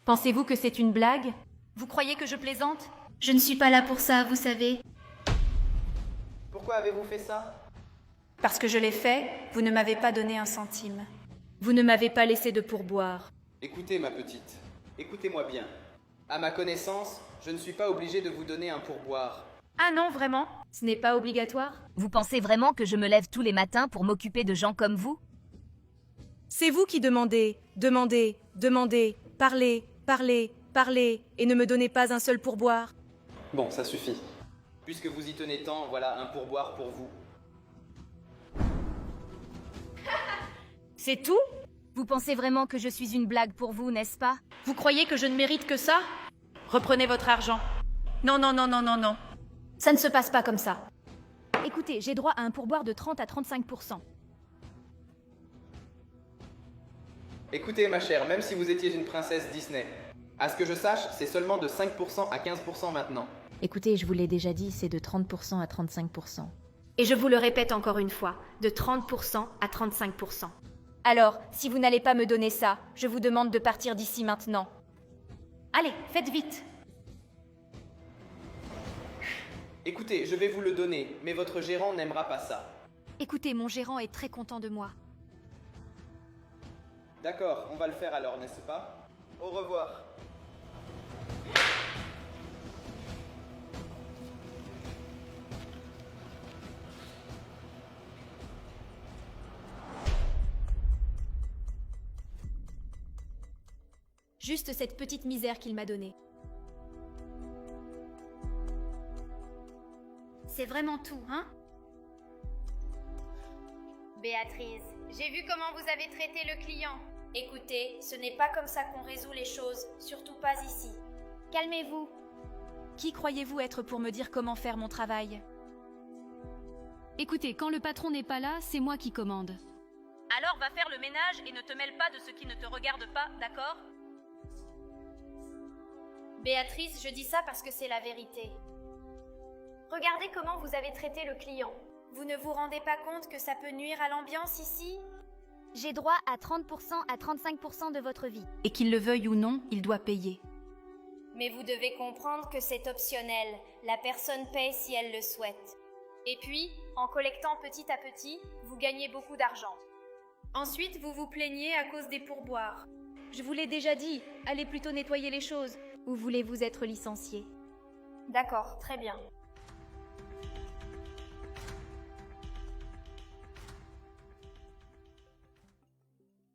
Pensez-vous que c'est une blague? Vous croyez que je plaisante? Je ne suis pas là pour ça, vous savez. Pourquoi avez-vous fait ça? Parce que je l'ai fait, vous ne m'avez pas donné un centime. Vous ne m'avez pas laissé de pourboire. Écoutez, ma petite, écoutez-moi bien. À ma connaissance, je ne suis pas obligé de vous donner un pourboire. Ah non, vraiment? Ce n'est pas obligatoire? Vous pensez vraiment que je me lève tous les matins pour m'occuper de gens comme vous? C'est vous qui demandez, parlez, et ne me donnez pas un seul pourboire. Bon, ça suffit. Puisque vous y tenez tant, voilà un pourboire pour vous. C'est tout? Vous pensez vraiment que je suis une blague pour vous, n'est-ce pas? Vous croyez que je ne mérite que ça? Reprenez votre argent. Non. Ça ne se passe pas comme ça. Écoutez, j'ai droit à un pourboire de 30 à 35%. Écoutez, ma chère, même si vous étiez une princesse Disney, à ce que je sache, c'est seulement de 5% à 15% maintenant. Écoutez, je vous l'ai déjà dit, c'est de 30% à 35%. Et je vous le répète encore une fois, de 30% à 35%. Alors, si vous n'allez pas me donner ça, je vous demande de partir d'ici maintenant. Allez, faites vite. Écoutez, je vais vous le donner, mais votre gérant n'aimera pas ça. Écoutez, mon gérant est très content de moi. D'accord, on va le faire alors, n'est-ce pas? Au revoir. Juste cette petite misère qu'il m'a donnée. C'est vraiment tout, hein? Béatrice, j'ai vu comment vous avez traité le client. Écoutez, ce n'est pas comme ça qu'on résout les choses, surtout pas ici. Calmez-vous. Qui croyez-vous être pour me dire comment faire mon travail? Écoutez, quand le patron n'est pas là, c'est moi qui commande. Alors va faire le ménage et ne te mêle pas de ce qui ne te regarde pas, d'accord? Béatrice, je dis ça parce que c'est la vérité. Regardez comment vous avez traité le client. Vous ne vous rendez pas compte que ça peut nuire à l'ambiance ici? J'ai droit à 30% à 35% de votre vie. Et qu'il le veuille ou non, il doit payer. Mais vous devez comprendre que c'est optionnel. La personne paie si elle le souhaite. Et puis, en collectant petit à petit, vous gagnez beaucoup d'argent. Ensuite, vous vous plaignez à cause des pourboires. Je vous l'ai déjà dit, allez plutôt nettoyer les choses. Ou voulez-vous être licencié? D'accord, très bien.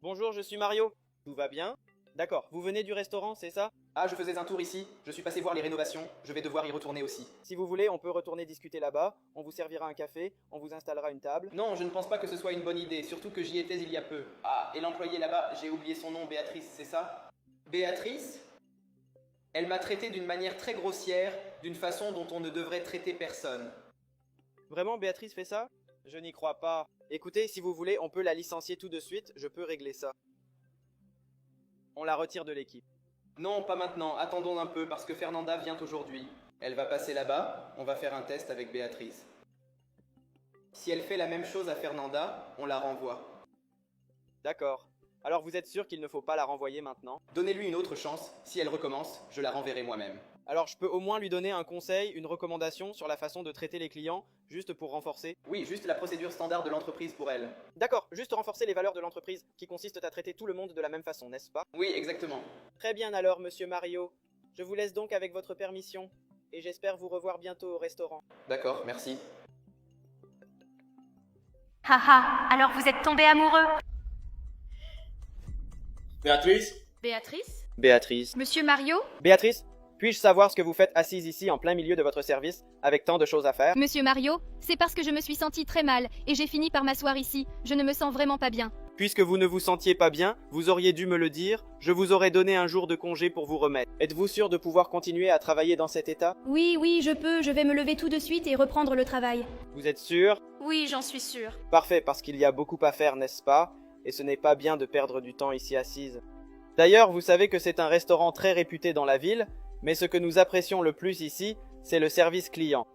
Bonjour, je suis Mario. Tout va bien? D'accord, vous venez du restaurant, c'est ça? Ah, je faisais un tour ici, je suis passé voir les rénovations, je vais devoir y retourner aussi. Si vous voulez, on peut retourner discuter là-bas, on vous servira un café, on vous installera une table. Non, je ne pense pas que ce soit une bonne idée, surtout que j'y étais il y a peu. Ah, et l'employé là-bas, j'ai oublié son nom, Béatrice, c'est ça? Béatrice? Elle m'a traité d'une manière très grossière, d'une façon dont on ne devrait traiter personne. Vraiment, Béatrice fait ça? Je n'y crois pas. Écoutez, si vous voulez, on peut la licencier tout de suite, je peux régler ça. On la retire de l'équipe. Non, pas maintenant, attendons un peu parce que Fernanda vient aujourd'hui. Elle va passer là-bas, on va faire un test avec Béatrice. Si elle fait la même chose à Fernanda, on la renvoie. D'accord. Alors vous êtes sûr qu'il ne faut pas la renvoyer maintenant? Donnez-lui une autre chance, si elle recommence, je la renverrai moi-même. Alors je peux au moins lui donner un conseil, une recommandation sur la façon de traiter les clients, juste pour renforcer? Oui, juste la procédure standard de l'entreprise pour elle. D'accord, juste renforcer les valeurs de l'entreprise, qui consistent à traiter tout le monde de la même façon, n'est-ce pas? Oui, exactement. Très bien alors, monsieur Mario. Je vous laisse donc avec votre permission, et j'espère vous revoir bientôt au restaurant. D'accord, merci. Haha, alors vous êtes tombé amoureux? Béatrice? Béatrice? Béatrice. Monsieur Mario? Béatrice, puis-je savoir ce que vous faites assise ici en plein milieu de votre service, avec tant de choses à faire? Monsieur Mario, c'est parce que je me suis sentie très mal et j'ai fini par m'asseoir ici. Je ne me sens vraiment pas bien. Puisque vous ne vous sentiez pas bien, vous auriez dû me le dire, je vous aurais donné un jour de congé pour vous remettre. Êtes-vous sûr de pouvoir continuer à travailler dans cet état? Oui, je peux. Je vais me lever tout de suite et reprendre le travail. Vous êtes sûr? Oui, j'en suis sûre. Parfait, parce qu'il y a beaucoup à faire, n'est-ce pas? Et ce n'est pas bien de perdre du temps ici assise. D'ailleurs, vous savez que c'est un restaurant très réputé dans la ville, mais ce que nous apprécions le plus ici, c'est le service client.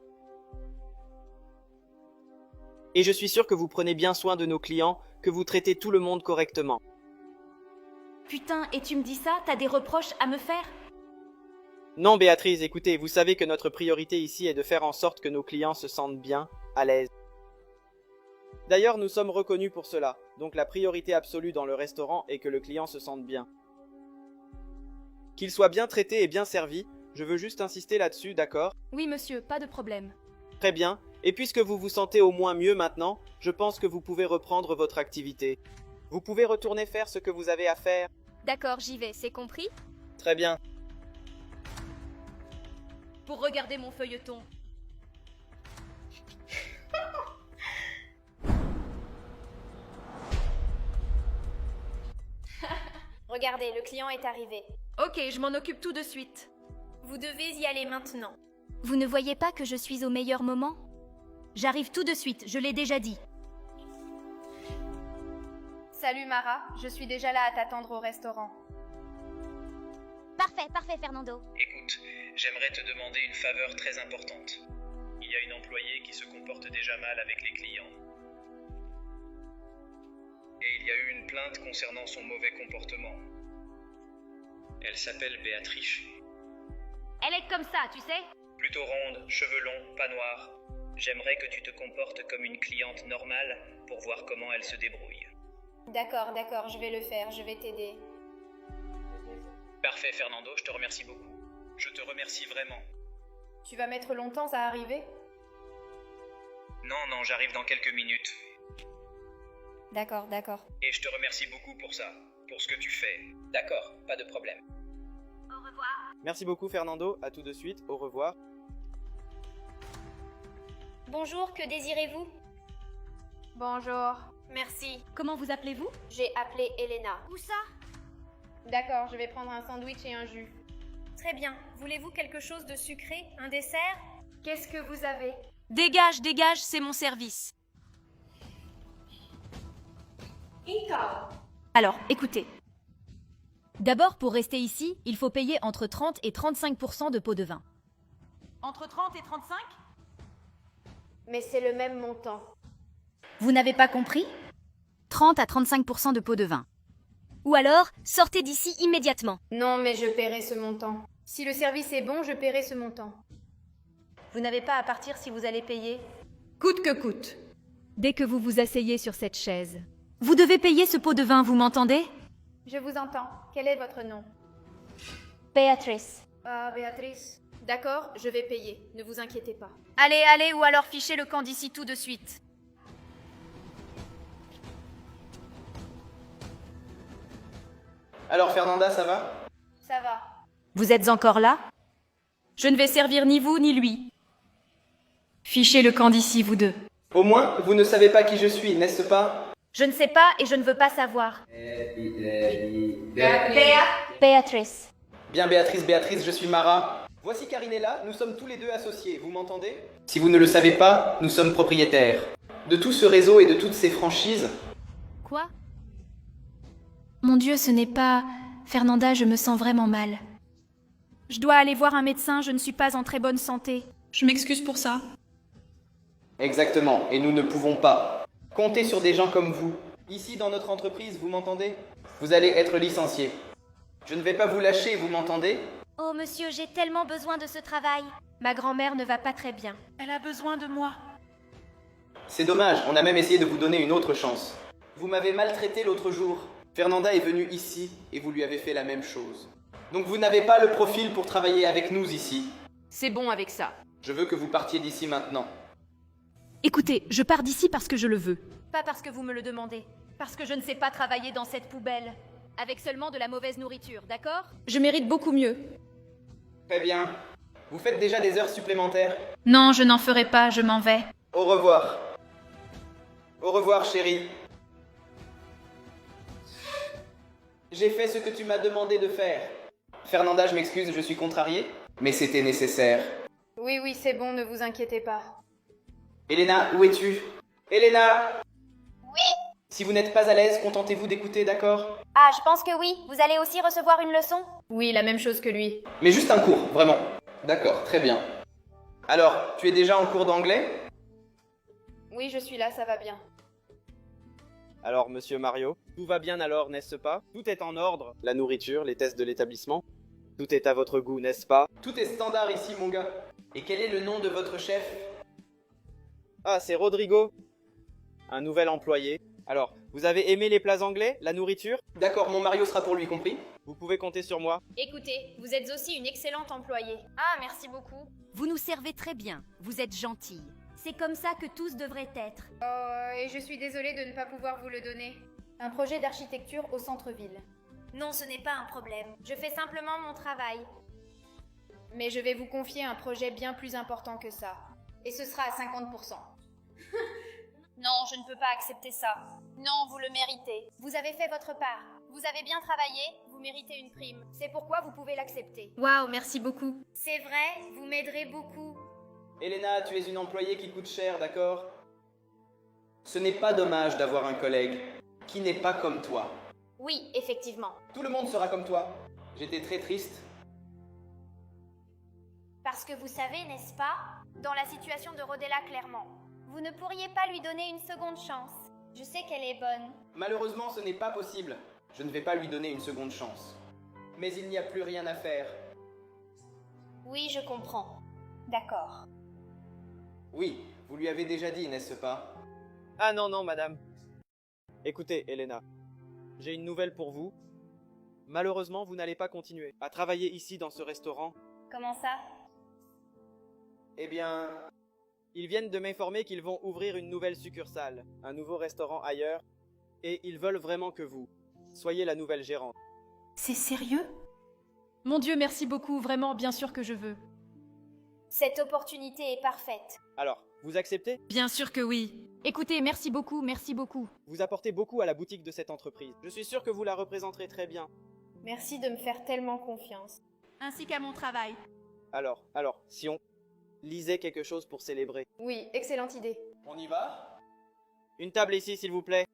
Et je suis sûr que vous prenez bien soin de nos clients, que vous traitez tout le monde correctement. Putain, et tu me dis ça? T'as des reproches à me faire? Non, Béatrice, écoutez, vous savez que notre priorité ici est de faire en sorte que nos clients se sentent bien, à l'aise. D'ailleurs, nous sommes reconnus pour cela, donc la priorité absolue dans le restaurant est que le client se sente bien. Qu'il soit bien traité et bien servi, je veux juste insister là-dessus, d'accord? Oui, monsieur, pas de problème. Très bien, et puisque vous vous sentez au moins mieux maintenant, je pense que vous pouvez reprendre votre activité. Vous pouvez retourner faire ce que vous avez à faire. D'accord, j'y vais, c'est compris? Très bien. Pour regarder mon feuilleton. Regardez, le client est arrivé. Ok, je m'en occupe tout de suite. Vous devez y aller maintenant. Vous ne voyez pas que je suis au meilleur moment? J'arrive tout de suite, je l'ai déjà dit. Salut Mara, je suis déjà là à t'attendre au restaurant. Parfait, Fernando. Écoute, j'aimerais te demander une faveur très importante. Il y a une employée qui se comporte déjà mal avec les clients. Et il y a eu une plainte concernant son mauvais comportement. Elle s'appelle Béatrice. Elle est comme ça, tu sais? Plutôt ronde, cheveux longs, pas noirs. J'aimerais que tu te comportes comme une cliente normale pour voir comment elle se débrouille. D'accord, je vais le faire, je vais t'aider. Parfait, Fernando, je te remercie beaucoup. Je te remercie vraiment. Tu vas mettre longtemps à arriver? Non, j'arrive dans quelques minutes. D'accord. Et je te remercie beaucoup pour ça, pour ce que tu fais. D'accord, pas de problème. Merci beaucoup Fernando, à tout de suite, au revoir. Bonjour, que désirez-vous? Bonjour. Merci. Comment vous appelez-vous? J'ai appelé Elena. Où ça? D'accord, je vais prendre un sandwich et un jus. Très bien. Voulez-vous quelque chose de sucré? Un dessert? Qu'est-ce que vous avez? Dégage, c'est mon service. Alors, écoutez. D'abord, pour rester ici, il faut payer entre 30 et 35% de pot de vin. Entre 30 et 35? Mais c'est le même montant. Vous n'avez pas compris? 30 à 35% de pot de vin. Ou alors, sortez d'ici immédiatement. Non, mais je paierai ce montant. Si le service est bon, je paierai ce montant. Vous n'avez pas à partir si vous allez payer. Coûte que coûte. Dès que vous vous asseyez sur cette chaise. Vous devez payer ce pot de vin, vous m'entendez? Je vous entends. Quel est votre nom? Béatrice. Ah, Béatrice. D'accord, je vais payer. Ne vous inquiétez pas. Allez, ou alors fichez le camp d'ici tout de suite. Alors Fernanda, ça va? Ça va. Vous êtes encore là? Je ne vais servir ni vous ni lui. Fichez le camp d'ici, vous deux. Au moins, vous ne savez pas qui je suis, n'est-ce pas? Je ne sais pas et je ne veux pas savoir. Béatrice. Bien Béatrice, je suis Mara. Voici Carinella, nous sommes tous les deux associés, vous m'entendez? Si vous ne le savez pas, nous sommes propriétaires. De tout ce réseau et de toutes ces franchises. Quoi? Mon Dieu, ce n'est pas... Fernanda, je me sens vraiment mal. Je dois aller voir un médecin, je ne suis pas en très bonne santé. Je m'excuse pour ça. Exactement, et nous ne pouvons pas compter sur des gens comme vous. Ici, dans notre entreprise, vous m'entendez? Vous allez être licencié. Je ne vais pas vous lâcher, vous m'entendez? Oh monsieur, j'ai tellement besoin de ce travail. Ma grand-mère ne va pas très bien. Elle a besoin de moi. C'est dommage, on a même essayé de vous donner une autre chance. Vous m'avez maltraité l'autre jour. Fernanda est venue ici et vous lui avez fait la même chose. Donc vous n'avez pas le profil pour travailler avec nous ici. C'est bon avec ça. Je veux que vous partiez d'ici maintenant. Écoutez, je pars d'ici parce que je le veux. Pas parce que vous me le demandez. Parce que je ne sais pas travailler dans cette poubelle. Avec seulement de la mauvaise nourriture, d'accord? Je mérite beaucoup mieux. Très bien. Vous faites déjà des heures supplémentaires? Non, je n'en ferai pas, je m'en vais. Au revoir. Au revoir, chérie. J'ai fait ce que tu m'as demandé de faire. Fernanda, je m'excuse, je suis contrarié, mais c'était nécessaire. Oui, c'est bon, ne vous inquiétez pas. Elena, où es-tu? Elena! Oui? Si vous n'êtes pas à l'aise, contentez-vous d'écouter, d'accord? Ah, je pense que oui. Vous allez aussi recevoir une leçon? Oui, la même chose que lui. Mais juste un cours, vraiment. D'accord, très bien. Alors, tu es déjà en cours d'anglais? Oui, je suis là, ça va bien. Alors, monsieur Mario, Tout va bien alors, n'est-ce pas? Tout est en ordre. La nourriture, les tests de l'établissement. Tout est à votre goût, n'est-ce pas? Tout est standard ici, mon gars. Et quel est le nom de votre chef? Ah, c'est Rodrigo. Un nouvel employé. Alors, vous avez aimé les plats anglais, la nourriture? D'accord, mon Mario sera pour lui, compris? Vous pouvez compter sur moi. Écoutez, vous êtes aussi une excellente employée. Ah, merci beaucoup. Vous nous servez très bien, vous êtes gentille. C'est comme ça que tous devraient être. Oh, et je suis désolée de ne pas pouvoir vous le donner. Un projet d'architecture au centre-ville. Non, ce n'est pas un problème. Je fais simplement mon travail. Mais je vais vous confier un projet bien plus important que ça. Et ce sera à 50%. Non, je ne peux pas accepter ça. Non, vous le méritez. Vous avez fait votre part. Vous avez bien travaillé, vous méritez une prime. C'est pourquoi vous pouvez l'accepter. Waouh, merci beaucoup. C'est vrai, vous m'aiderez beaucoup. Elena, tu es une employée qui coûte cher, d'accord? Ce n'est pas dommage d'avoir un collègue qui n'est pas comme toi. Oui, effectivement. Tout le monde sera comme toi. J'étais très triste. Parce que vous savez, n'est-ce pas, dans la situation de Rodella clairement, vous ne pourriez pas lui donner une seconde chance. Je sais qu'elle est bonne. Malheureusement, ce n'est pas possible. Je ne vais pas lui donner une seconde chance. Mais il n'y a plus rien à faire. Oui, je comprends. D'accord. Oui, vous lui avez déjà dit, n'est-ce pas? Ah non, non, madame. Écoutez, Elena, j'ai une nouvelle pour vous. Malheureusement, vous n'allez pas continuer à travailler ici dans ce restaurant. Comment ça? Eh bien... Ils viennent de m'informer qu'ils vont ouvrir une nouvelle succursale, un nouveau restaurant ailleurs, et ils veulent vraiment que vous soyez la nouvelle gérante. C'est sérieux? Mon Dieu, merci beaucoup, vraiment, bien sûr que je veux. Cette opportunité est parfaite. Alors, vous acceptez? Bien sûr que oui. Écoutez, merci beaucoup, merci beaucoup. Vous apportez beaucoup à la boutique de cette entreprise. Je suis sûr que vous la représenterez très bien. Merci de me faire tellement confiance. Ainsi qu'à mon travail. Alors, si on lisait quelque chose pour célébrer. Oui, excellente idée. On y va? Une table ici, s'il vous plaît.